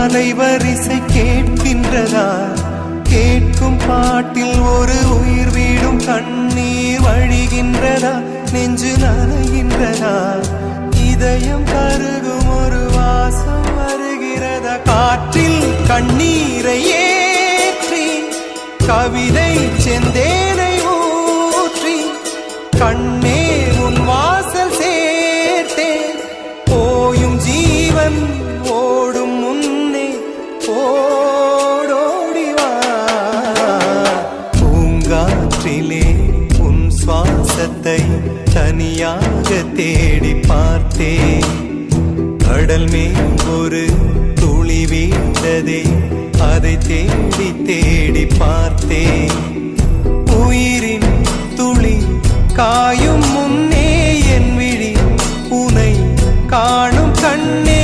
அலைவரிசை கேட்கின்றதா? கேட்கும் பாட்டில் ஒரு உயிர் வீடும் கண்ணீர் வழிகின்றதா? நெஞ்சு நனைகின்றதா? இதயம் கருகும் ஒரு வாசம் வருகிறதா? காற்றில் கண்ணீரை ஏற்றி கவிதை செந்தேனை ஊற்றி கண்ணே உன் வாசல் சேர்த்தேன். போயும் ஜீவன் ஓடும் முன்னே ஓடோடிவா. பூங்காற்றிலே உன் சுவாசத்தை தனியாக தேடி பார்த்தேன். கடல் மேல் ஒரு துளி வீழ்ந்ததே, அதை தேடி தேடி பார்த்தேன். உயிரின் துளி காயும் முன்னே என் விழி உனை காணும் கண்ணே.